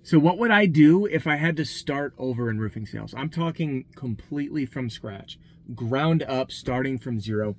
So what would I do if I had to start over in roofing sales? I'm talking completely from scratch, ground up, starting from zero,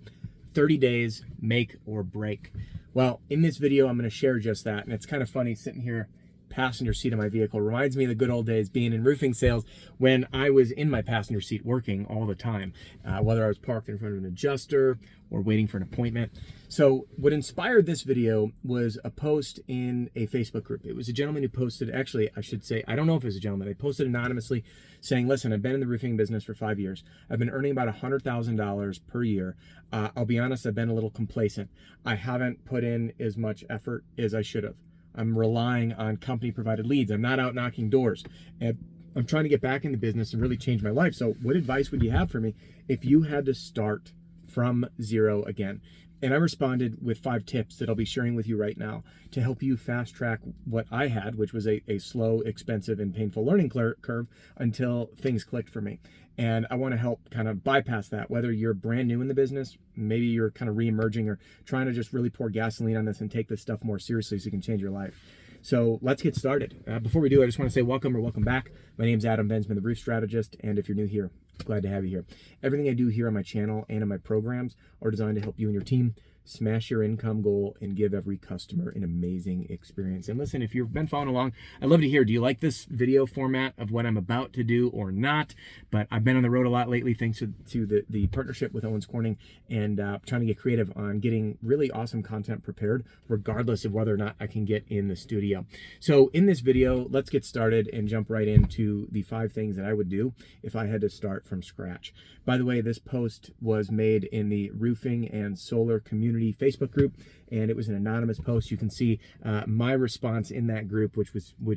30 days, make or break. Well, in this video, I'm going to share just that. And it's kind of funny sitting here, passenger seat of my vehicle. Reminds me of the good old days being in roofing sales when I was in my passenger seat working all the time, whether I was parked in front of an adjuster or waiting for an appointment. So what inspired this video was a post in a Facebook group. It was a gentleman who posted, actually, I should say, I don't know if it was a gentleman. They posted anonymously saying, listen, I've been in the roofing business for 5 years. I've been earning about $100,000 per year. I'll be honest, I've been a little complacent. I haven't put in as much effort as I should have. I'm relying on company provided leads. I'm not out knocking doors. And I'm trying to get back in the business and really change my life. So what advice would you have for me if you had to start from zero again? And I responded with 5 tips that I'll be sharing with you right now to help you fast track what I had, which was a slow, expensive, and painful learning curve until things clicked for me. And I want to help kind of bypass that, whether you're brand new in the business, maybe you're kind of re-emerging or trying to just really pour gasoline on this and take this stuff more seriously so you can change your life. So let's get started. Before we do, I just want to say welcome or welcome back. My name's Adam Bensman, the Roof Strategist, and if you're new here, glad to have you here. Everything I do here on my channel and in my programs are designed to help you and your team smash your income goal and give every customer an amazing experience. And listen, if you've been following along, I'd love to hear, do you like this video format of what I'm about to do or not? But I've been on the road a lot lately thanks to the partnership with Owens Corning and trying to get creative on getting really awesome content prepared, regardless of whether or not I can get in the studio. So in this video, let's get started and jump right into the 5 things that I would do if I had to start from scratch. By the way, this post was made in the Roofing and Solar Community Facebook group, and it was an anonymous post. You can see my response in that group, which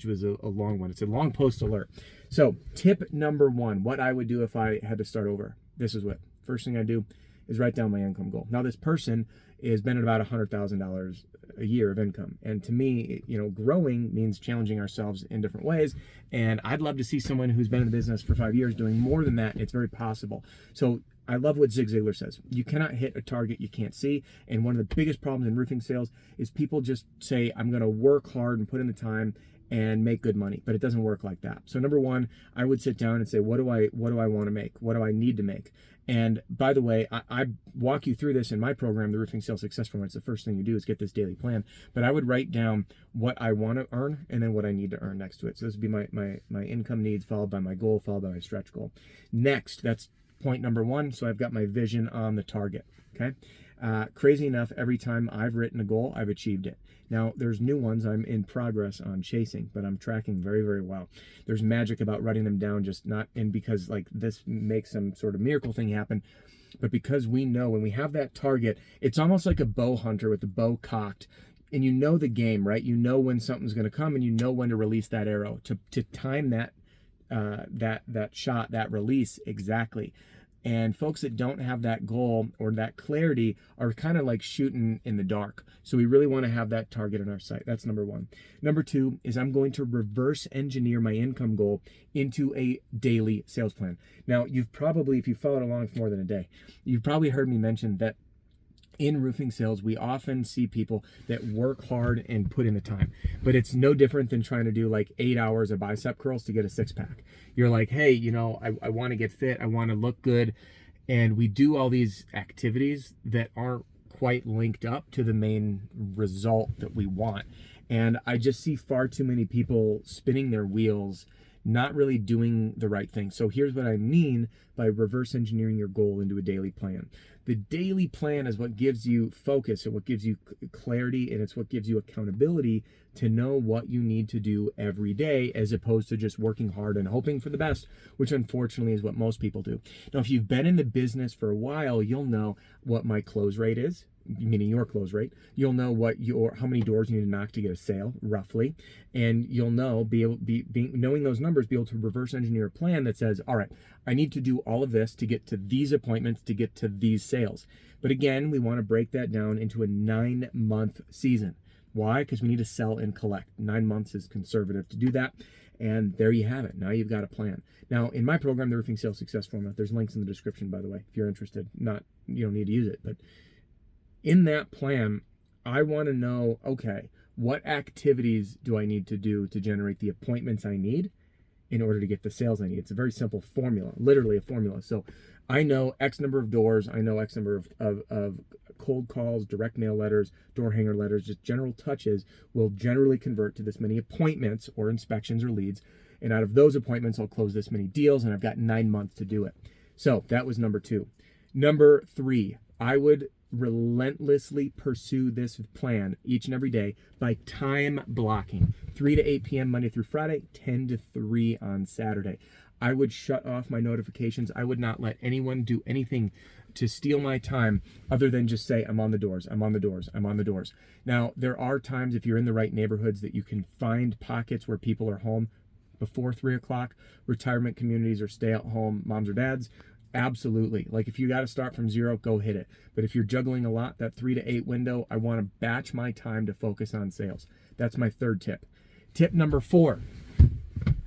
was a long one. It's a long post alert. So tip number 1, what I would do if I had to start over. This is what first thing I do is write down my income goal. Now this person has been at about $100,000 a year of income, and to me, you know, growing means challenging ourselves in different ways. And I'd love to see someone who's been in the business for 5 years doing more than that. It's very possible. So I love what Zig Ziglar says. You cannot hit a target you can't see. And one of the biggest problems in roofing sales is people just say, I'm going to work hard and put in the time and make good money, but it doesn't work like that. So number 1, I would sit down and say, what do I want to make? What do I need to make? And by the way, I walk you through this in my program, the Roofing Sales Success Formula. It's the first thing you do is get this daily plan. But I would write down what I want to earn and then what I need to earn next to it. So this would be my income needs, followed by my goal, followed by my stretch goal. Next, that's point number 1. So I've got my vision on the target. Okay. Crazy enough, every time I've written a goal, I've achieved it. Now, there's new ones I'm in progress on chasing, but I'm tracking very, very well. There's magic about writing them down, just not, and because like this makes some sort of miracle thing happen, but because we know when we have that target, it's almost like a bow hunter with the bow cocked, and you know the game, right? You know when something's going to come, and you know when to release that arrow, to time that that shot, that release exactly. And folks that don't have that goal or that clarity are kind of like shooting in the dark. So we really want to have that target in our sight. That's number 1. Number 2 is I'm going to reverse engineer my income goal into a daily sales plan. Now, you've probably, if you followed along for more than a day, you've probably heard me mention that in roofing sales, we often see people that work hard and put in the time, but it's no different than trying to do like 8 hours of bicep curls to get a 6-pack. You're like, hey, you know, I want to get fit. I want to look good. And we do all these activities that aren't quite linked up to the main result that we want. And I just see far too many people spinning their wheels, not really doing the right thing. So here's what I mean by reverse engineering your goal into a daily plan. The daily plan is what gives you focus and what gives you clarity, and it's what gives you accountability to know what you need to do every day, as opposed to just working hard and hoping for the best, which unfortunately is what most people do. Now, if you've been in the business for a while, you'll know what my close rate is, meaning your close rate. You'll know how many doors you need to knock to get a sale, roughly, and you'll know, knowing those numbers, be able to reverse engineer a plan that says, all right, I need to do all of this to get to these appointments, to get to these sales. But again, we want to break that down into a 9-month season. Why? Because we need to sell and collect. 9 months is conservative to do that. And there you have it. Now you've got a plan. Now, in my program, the Roofing Sales Success Formula, there's links in the description, by the way, if you're interested. You don't need to use it, but in that plan, I want to know, okay, What activities do I need to do to generate the appointments I need in order to get the sales I need? It's a very simple formula, literally a formula. So I know X number of doors, I know X number of cold calls, direct mail letters, door hanger letters, just general touches will generally convert to this many appointments or inspections or leads. And out of those appointments, I'll close this many deals, and I've got 9 months to do it. So that was number 2. Number 3, I would relentlessly pursue this plan each and every day by time blocking. 3 to 8 p.m. Monday through Friday, 10 to 3 on Saturday. I would shut off my notifications. I would not let anyone do anything to steal my time other than just say, I'm on the doors, I'm on the doors, I'm on the doors. Now, there are times if you're in the right neighborhoods that you can find pockets where people are home before 3 o'clock, retirement communities or stay at home moms or dads. Absolutely. Like if you got to start from 0, go hit it. But if you're juggling a lot, that 3 to 8 window, I want to batch my time to focus on sales. That's my 3rd tip. Tip number 4,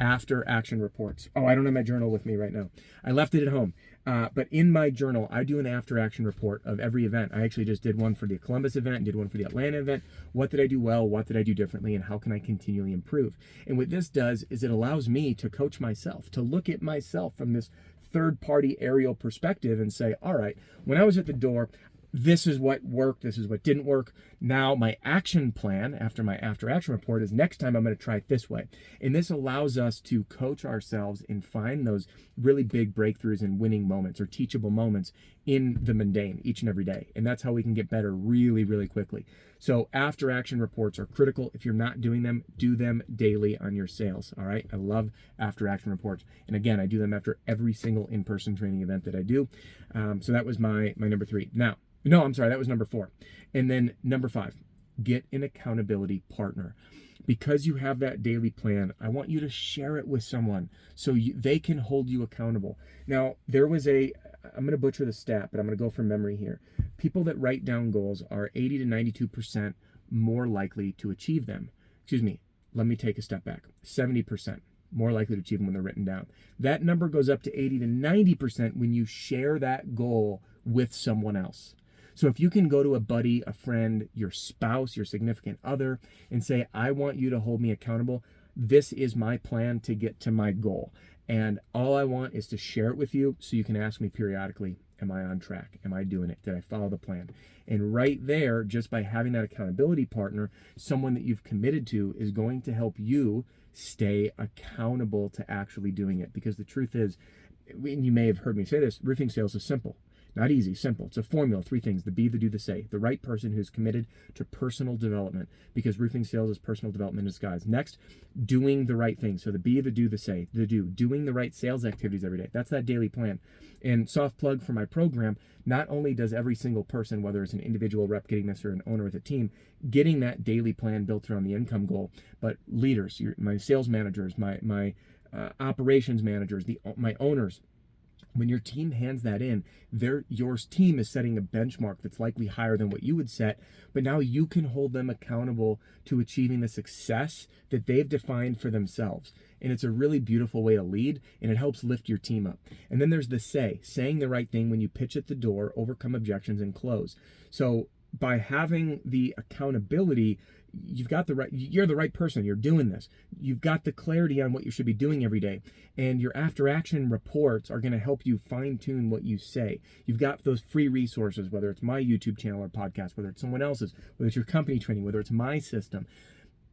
after action reports. Oh, I don't have my journal with me right now. I left it at home. But in my journal, I do an after action report of every event. I actually just did one for the Columbus event, did one for the Atlanta event. What did I do well? What did I do differently? And how can I continually improve? And what this does is it allows me to coach myself, to look at myself from this third-party aerial perspective and say, all right, when I was at the door, this is what worked, this is what didn't work. Now my action plan after my after action report is next time I'm going to try it this way. And this allows us to coach ourselves and find those really big breakthroughs and winning moments or teachable moments in the mundane each and every day. And that's how we can get better really, really quickly. So after action reports are critical. If you're not doing them, do them daily on your sales. All right. I love after action reports. And again, I do them after every single in-person training event that I do. So that was my number 3. Now, no, I'm sorry, that was number 4. And then number 5, get an accountability partner. Because you have that daily plan, I want you to share it with someone so they can hold you accountable. Now, there was I'm going to butcher the stat, but I'm going to go from memory here. People that write down goals are 80 to 92% more likely to achieve them. Excuse me, let me take a step back. 70% more likely to achieve them when they're written down. That number goes up to 80 to 90% when you share that goal with someone else. So if you can go to a buddy, a friend, your spouse, your significant other, and say, I want you to hold me accountable. This is my plan to get to my goal. And all I want is to share it with you so you can ask me periodically, am I on track? Am I doing it? Did I follow the plan? And right there, just by having that accountability partner, someone that you've committed to is going to help you stay accountable to actually doing it. Because the truth is, and you may have heard me say this, roofing sales is simple. Not easy, simple. It's a formula, 3 things: the be, the do, the say. The right person who's committed to personal development, because roofing sales is personal development in disguise. Next, doing the right thing. So the be, the do, the say. The do, doing the right sales activities every day. That's that daily plan. And soft plug for my program, not only does every single person, whether it's an individual rep getting this or an owner with a team, getting that daily plan built around the income goal, but leaders, my sales managers, my operations managers, my owners, when your team hands that in, your team is setting a benchmark that's likely higher than what you would set, but now you can hold them accountable to achieving the success that they've defined for themselves. And it's a really beautiful way to lead, and it helps lift your team up. And then there's the saying the right thing when you pitch at the door, overcome objections, and close. So by having the accountability, you're the right person, you're doing this. You've got the clarity on what you should be doing every day. And your after action reports are going to help you fine tune what you say. You've got those free resources, whether it's my YouTube channel or podcast, whether it's someone else's, whether it's your company training, whether it's my system.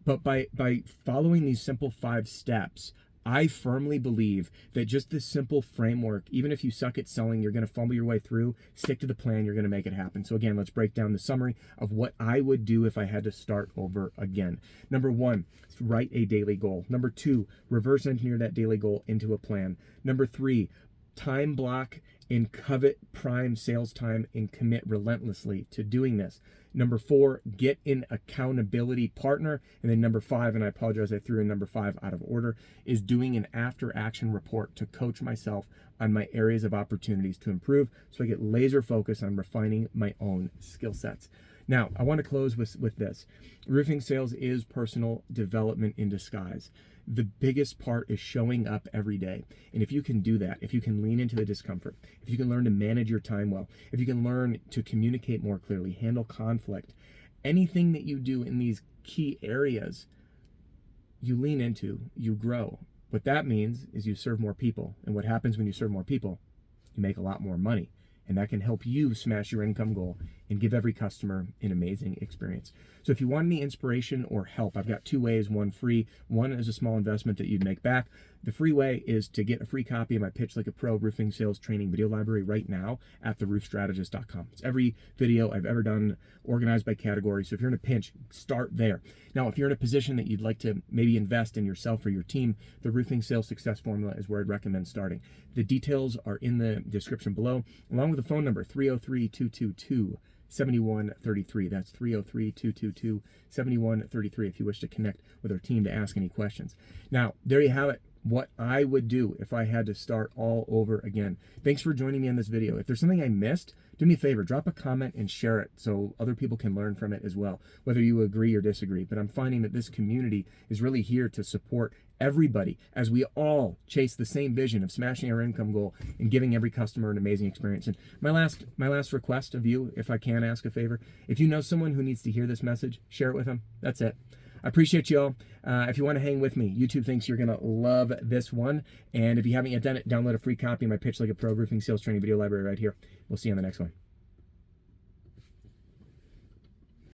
But by following these simple 5 steps, I firmly believe that just this simple framework, even if you suck at selling, you're going to fumble your way through, stick to the plan, you're going to make it happen. So again, let's break down the summary of what I would do if I had to start over again. Number 1, write a daily goal. Number 2, reverse engineer that daily goal into a plan. Number 3, time block and covet prime sales time and commit relentlessly to doing this. Number 4, get an accountability partner. And then number 5, and I apologize, I threw in number 5 out of order, is doing an after action report to coach myself on my areas of opportunities to improve so I get laser focused on refining my own skill sets. Now, I want to close with this. Roofing sales is personal development in disguise. The biggest part is showing up every day. And if you can do that, if you can lean into the discomfort, if you can learn to manage your time well, if you can learn to communicate more clearly, handle conflict, anything that you do in these key areas you lean into, you grow. What that means is you serve more people. And what happens when you serve more people? You make a lot more money. And that can help you smash your income goal and give every customer an amazing experience. So if you want any inspiration or help, I've got 2 ways, one free. One is a small investment that you'd make back. The free way is to get a free copy of my Pitch Like a Pro roofing sales training video library right now at theroofstrategist.com. It's every video I've ever done, organized by category. So if you're in a pinch, start there. Now, if you're in a position that you'd like to maybe invest in yourself or your team, the Roofing Sales Success Formula is where I'd recommend starting. The details are in the description below, along with the phone number, 303-222-7133. That's 303-222-7133 if you wish to connect with our team to ask any questions. Now, there you have it. What I would do if I had to start all over again. Thanks for joining me in this video. If there's something I missed, do me a favor, drop a comment and share it so other people can learn from it as well, whether you agree or disagree. But I'm finding that this community is really here to support everybody as we all chase the same vision of smashing our income goal and giving every customer an amazing experience. And my last request of you, if I can ask a favor, if you know someone who needs to hear this message, share it with them. That's it. I appreciate you all. If you want to hang with me, YouTube thinks you're going to love this one. And if you haven't yet done it, download a free copy of my Pitch Like a Pro roofing sales training video library right here. We'll see you on the next one.